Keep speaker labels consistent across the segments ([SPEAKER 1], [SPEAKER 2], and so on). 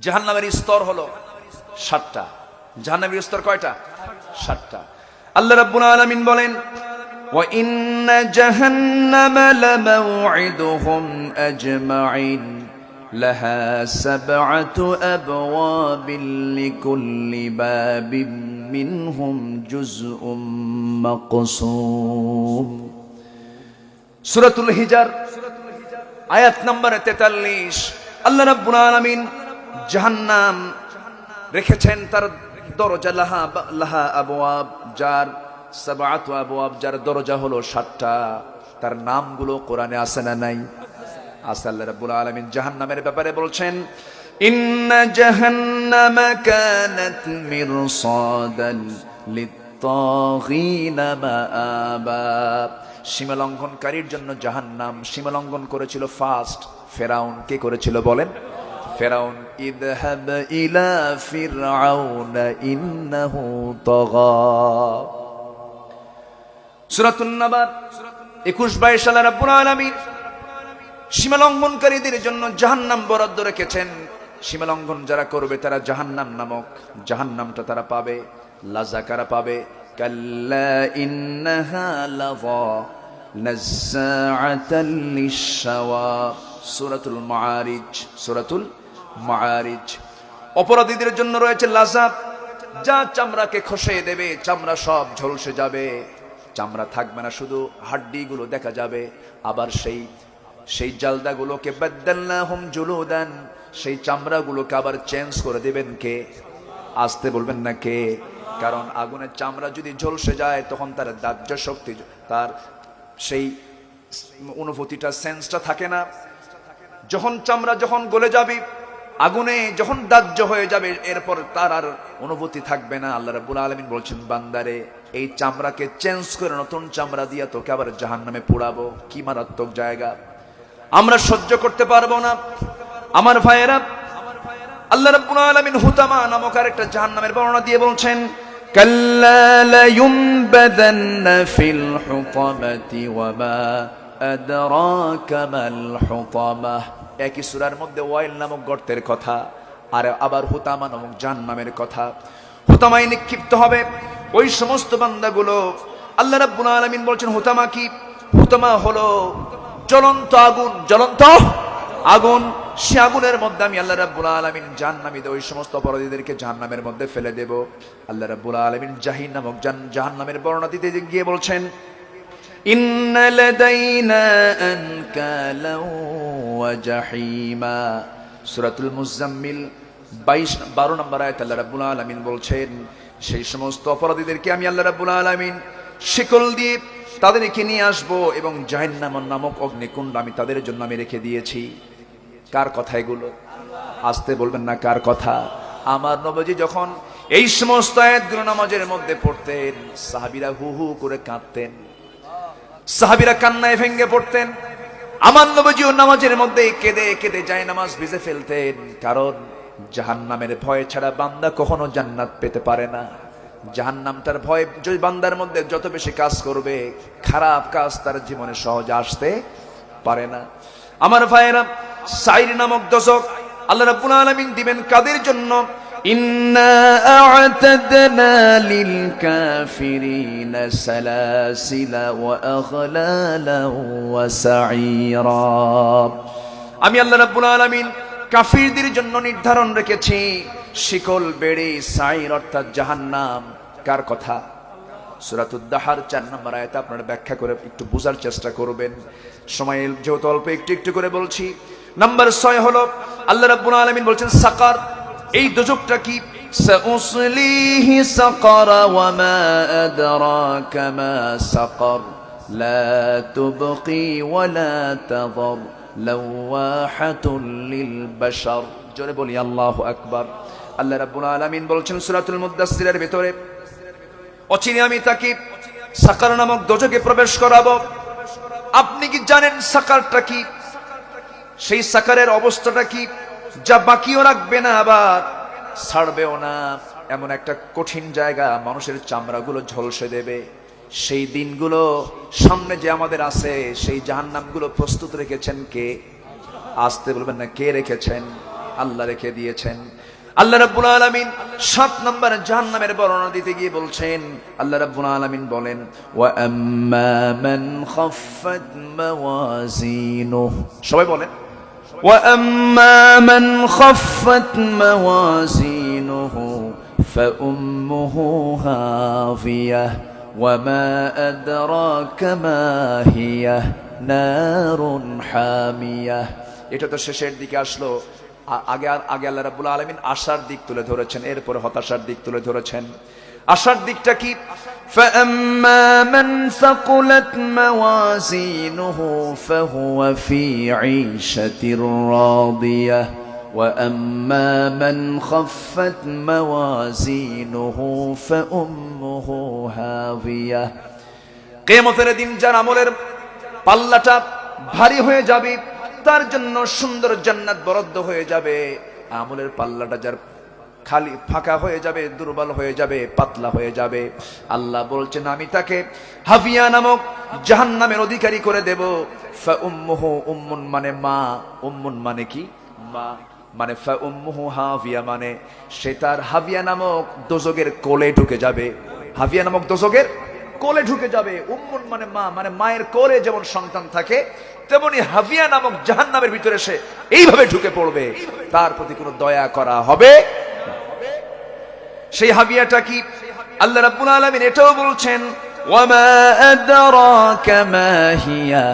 [SPEAKER 1] জাহান্নামের স্তর হলো 7টা। জাহান্নামের স্তর কয়টা? 7টা। আল্লাহ রাব্বুল আলামিন বলেন, ওয়া ইন্না জাহান্নামা লামাউইদুহুম আজমাইন লাহা সাবআতু আবওয়াবিন লিকুল্লি বাবিন মিনহুম জুজউম মাকসুম। সূরাতুল হিজর আয়াত নম্বর 43। আল্লাহ রাব্বুল আলামিন জাহান্নাম রেখেছেন, তার দরজা লাহা আবওয়াব, যার সাবআতু আবওয়াব, যার দরজা হলো 7টা। তার নামগুলো কোরআনে আছে না নাই? আছে। আল্লাহ রাব্বুল আলামিন জাহান্নামের ব্যাপারে বলছেন, ইন্না জাহান্নামা কানাত মিরসাদান লিত্তাগিনা মাআবা। সীমালঙ্ঘনকারীর জন্য জাহান্নাম সীমালঙ্ঘন করেছিল ফার্স্ট ফেরাউন। কে করেছিল বলেন? ফেরাউন। ইযহাব ইলা ফিরআউন ইন্নাহু তাগা। সূরাতুন নাবা 21-22 সালে রাব্বুল আলামিন সীমালঙ্ঘনকারীদের জন্য জাহান্নাম বরাদ্দ রেখেছেন। সীমালঙ্ঘন যারা করবে তারা জাহান্নাম নামক জাহান্নামটা তারা পাবে। লাজা কারা পাবে? কাল্লা ইন্নাহা লাযা নাযাআতাল লিশ-শাওয়া। সূরাতুল মাআরিজ। সূরাতুল মাআরিজ। অপরাধীদের জন্য রয়েছে লাজা, যা চামড়াকে খসে দেবে, চামড়া সব ঝলসে যাবে, চামড়া থাকবে না, শুধু হাড্ডিগুলো দেখা যাবে। আবার সেই জালদাগুলোকে বাদদালনাহুম জুলুদান, সেই চামড়াগুলোকে আবার চেঞ্জ করে দিবেন কে? আসতে বলবেন না কে? কারণ আগুনের চামড়া যদি ঝলসে যায় তখন তার দাহ্য শক্তি, তার সেই অনুভূতিটা, সেন্সটা থাকে না। যখন চামড়া যখন গলে যাবে, আগুনে যখন দাহ্য হয়ে যাবে, এরপর তার আর অনুভূতি থাকবে না। আল্লাহ রাব্বুল আলামিন বলছেন, বান্দারে এই চামড়াকে চেঞ্জ করে নতুন চামড়া দিয়া তোকে আবার জাহান্নামে পোড়াবো। কি মারাত্মক জায়গা! আমরা সহ্য করতে পারবো না। আমার ভাইয়েরা, আল্লাহ রাব্বুল আলামিন হুতামা নামক আরেকটা জাহান্নামের বর্ণনা দিয়ে বলছেন, কাল্লা লায়ুমবাদান্না ফিল হুতামাতি ওয়া মা আদরাকা মাল হুতামাহ। একই সূরার মধ্যে ওয়াইল নামক গর্তের কথা, আর আবার হুতামা নামক জাহান্নামের কথা। হুতামায় নিক্ষিপ্ত হবে ওই সমস্ত বান্দাগুলো। আল্লাহ রাব্বুল আলামিন বলছেন, হুতামা কি? হুতামা হলো জ্বলন্ত আগুন। জ্বলন্ত আগুন। সে আগুনের মধ্যে আমি আল্লাহ রাব্বুল আলামিন জাহান্নামীদের, ওই সমস্ত অপরাধীদেরকে জাহান্নামের মধ্যে ফেলে দেব। আল্লাহ রাব্বুল আলামিন জাহিম নামক জাহান্নামের বর্ণনা দিতে গিয়ে বলছেন, ইন্না লাদাইনা আনকালাও ওয়া জাহিমা। সূরাতুল মুজাম্মিল 12 নম্বর আয়াত আল্লাহ রাব্বুল আলামিন বলছেন, সেই সমস্ত অপরাধীদেরকে আমি আল্লাহ রাব্বুল আলামিন শিকল দিয়ে তাদেরকে নিয়ে আসবো, এবং জাহান্নাম নামক অগ্নিকুণ্ড আমি তাদের জন্য আমি রেখে দিয়েছি। কার কথা এগুলো? আসতে বলবেন না কার কথা? আমার নবীজি যখন এই সমস্ত আয়াতগুলো নামাজের মধ্যে পড়তেন, সাহাবীরা হু হু করে কাঁদতেন, সাহাবীরা কান্নায় ভেঙে পড়তেন। আমার নবীজিও নামাজের মধ্যে কেঁদে কেঁদে যায় নামাজ ভিজে ফেলতেন। কারণ জাহান্নামের ভয় ছাড়া বান্দা কখনো জান্নাত পেতে পারে না। জাহান্নামটার ভয় যদি বান্দার মধ্যে যত বেশি কাজ করবে, খারাপ কাজ তার জীবনে সহজে আসতে পারে না। আমার ভাইয়েরা, সাইর নামক দশক আল্লাহ রাব্বুল আলামিন দিবেন কাদের জন্য? ইন্না আ'তাদনা লিল কাফিরিনা সালাসিলা ওয়া আগলালা ওয়া সাঈরা। আমি আল্লাহ রাব্বুল আলামিন কাফিরদের জন্য নির্ধারণ রেখেছি শিকল, বেড়ি, সাইর অর্থাৎ জাহান্নাম। কার কথা? সূরাতুদ দাহার 4 নম্বর আয়াত আপনারা ব্যাখ্যা করে একটু বোঝার চেষ্টা করবেন। সময় যেহেতু অল্প, একটু একটু করে বলছি। নাম্বার 6 হলো আল্লাহ রাব্বুল আলামিন বলছেন সাকার। এই দোজখটা কি? সাউসলিহি সাকার ওয়া মা আদরাকা মা সাকার লা তুবকি ওয়া লা তাযর লাওয়াহাতুল লিল বাশার। জোরে বলি আল্লাহু আকবার। আল্লাহ রাব্বুল আলামিন বলছেন সূরাতুল মুদ্দাসসিরের ভিতরে, অচিরে আমি তাকে সাকার নামক দোজখে প্রবেশ করাবো। আপনি কি জানেন সাকারটা কি? সেই সাকারের অবস্থাটা কি? যা বাকিও রাখবে না, আবার ছাড়বেও না। এমন একটা কঠিন জায়গা, মানুষের চামড়াগুলো ঝলসে দেবে। সেই দিনগুলো সামনে যে আমাদের আছে, সেই জাহান্নামগুলো প্রস্তুত রেখেছেন কে? আসতে বলবেন না কে রেখেছেন? আল্লাহ রেখে দিয়েছেন। আল্লাহ রাব্বুল আলামিন 7 নম্বর জাহান্নামের বর্ণনা দিতে গিয়ে বলছেন, আল্লাহ রাব্বুল আলামিন বলেন, ওয়া আম্মা মান খাফফাত মাওয়াজিনুহু, সবাই বলেন, ওয়া আম্মা মান খাফফাত মাওয়াজিনুহু ফাউম্মুহু হাফিয়াহ ওয়া মা আদরাকা মা হিয়া নারুন হামিয়াহ। এটা তো শেষের দিকে আসলো। আগে আল্লাহ রাব্বুল আলামিন আশার দিক তুলে ধরেছেন, এরপরে হতাশার দিক তুলে ধরেছেন। আশার দিকটা কি? فَأَمَّا مَنْ ثَقُلَتْ مَوَازِينُهُ فَهُوَ فِي عِيشَةٍ رَاضِيَةٍ وَأَمَّا مَنْ خَفَّتْ مَوَازِينُهُ فَأُمُّهُ هَاوِيَةٌ। কিয়ামতের দিন যার আমলের পাল্লাটা ভারী হয়ে যাবে, তার জন্য সুন্দর জান্নাত বরাদ্দ হয়ে যাবে। আমলের পাল্লাটা যার খালি ফাঁকা হয়ে যাবে, দুর্বল হয়ে যাবে, পাতলা হয়ে যাবে, আল্লাহ বলছেন আমি তাকে হাফিয়া নামক জাহান্নামের অধিকারী করে দেব। ফাউম্মুহু, উম্মুন মানে মা, উম্মুন মানে কি? মা। মানে ফাউম্মুহু হাফিয়া মানে সে তার হাফিয়া নামক দোজখের কোলে ঢুকে যাবে। হাফিয়া নামক দোজখের কোলে ঢুকে যাবে। উম্মুন মানে মা, মানে মায়ের কোলে যেমন সন্তান থাকে, তেমনি হাফিয়া নামক জাহান্নামের ভিতরে সে এইভাবে ঢুকে পড়বে, তার প্রতি কোনো দয়া করা হবে। সেই হাফিয়াটা কি? আল্লাহ রাব্বুল আলামিন এটাও বলছেন, ওয়ামা আদরাকা মা হিয়া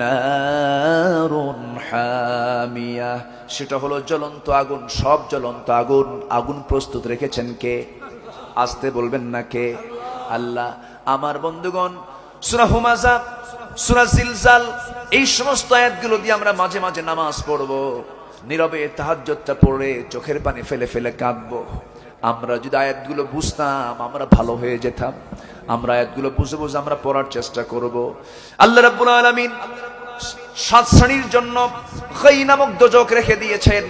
[SPEAKER 1] নারুন হামিয়া। সেটা হলো জ্বলন্ত আগুন। সব জ্বলন্ত আগুন। আগুন প্রস্তুত রেখেছেন কে? আসতে বলবেন না কে? আল্লাহ। আমার বন্ধুগণ, সূরা হুমাযা, সূরা জিলজাল, এই সমস্ত আয়াতগুলো দিয়ে আমরা মাঝে মাঝে নামাজ পড়বো, নীরবে তাহাজ্জুদটা পড়ে চোখের পানি ফেলে ফেলে কাঁদবো। আমরা যদি আয়াতগুলো বুঝতাম আমরা ভালো হয়ে যেতাম। আমরা আয়াতগুলো বুঝে বুঝে আমরা পড়ার চেষ্টা করব। আল্লাহ রাব্বুল আলামিন 7 শ্রেণীর জন্য গাই নামক দোজখ রেখে দিয়েছেন।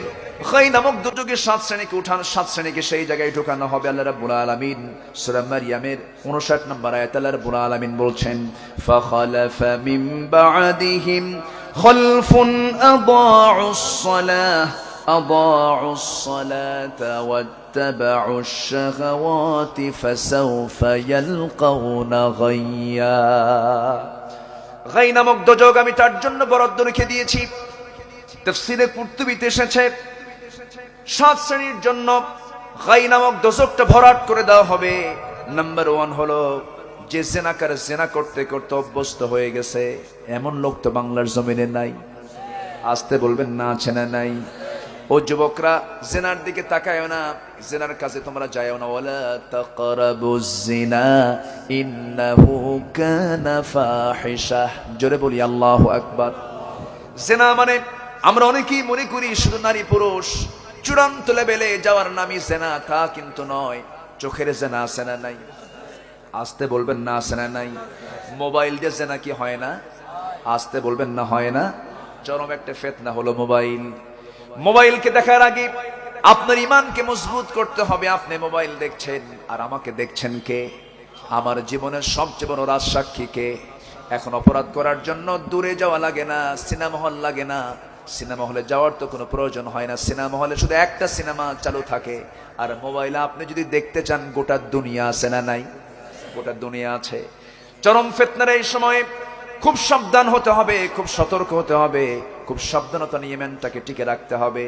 [SPEAKER 1] গাই নামক দোজখের 7 শ্রেণীকে উঠান, 7 শ্রেণীকে সেই জায়গায় ঢোকানো হবে। আল্লাহ রাব্বুল আলামিন সূরা মারইয়ামের 59 নম্বর আয়াতে আল্লাহ রাব্বুল আলামিন বলছেন, ফাখালাফা মিন বা'দিহিম খালফুন أضاعوا الصلاة واتبعوا الشهوات فسوف يلقون غيا। গাই নামক দোজখ আমি তার জন্য বরাদ্দ রেখে দিয়েছি। তাফসীরে কুরতুবীতে এসেছে 7 শ্রেণীর জন্য গাই নামক দোজখটা ভরাট করে দেওয়া হবে। নাম্বার 1 হলো যে জিনাকার জিনা করতে করতে অভ্যস্ত হয়ে গেছে, এমন লোক তো বাংলার জমিনে নাই। আসতে বলবেন না, আছে না নাই? ও যুবকরা, জিনার দিকে তাকায়ও না, জিনার কাছে তোমরা যায়ও না। ওয়ালা তাকরাবুজ জিনা ইন্নাহু কানা ফাহিশা। জোরে বলি আল্লাহু আকবার। জিনা মানে আমরা অনেকেই মনে করি শুধু নারী পুরুষ, চূড়ান্ত লেভেলে যাওয়ার নামই জিনা, তা কিন্তু নয়। চোখের জিনা আছে না নাই? আসতে বলবেন না, আছে না নাই? মোবাইল দিয়ে জিনা কি হয় না? আসতে বলবেন না, হয় না? চরম একটা ফিতনা হলো মোবাইল। মোবাইলকে দেখার আগে আপনার ঈমানকে মজবুত করতে হবে। আপনি মোবাইল দেখছেন আর আমাকে দেখছেন কে? আমার জীবনের সবচেয়ে বড় রাজসাক্ষী কে? এখন অপরাধ করার জন্য দূরে যাওয়া লাগে না, সিনেমা হল লাগে না। সিনেমা হলে যাওয়ার তো কোনো প্রয়োজন হয় না। সিনেমা হলে শুধু একটা সিনেমা চালু থাকে, আর মোবাইলে আপনি যদি দেখতে চান গোটা দুনিয়া আছে না নাই? গোটা দুনিয়া আছে। চরম ফিতনার এই সময়ে খুব সাবধান হতে হবে, খুব সতর্ক হতে হবে, খুব সাবধানতা নিয়ে ইমানটাকে টিকে রাখতে হবে।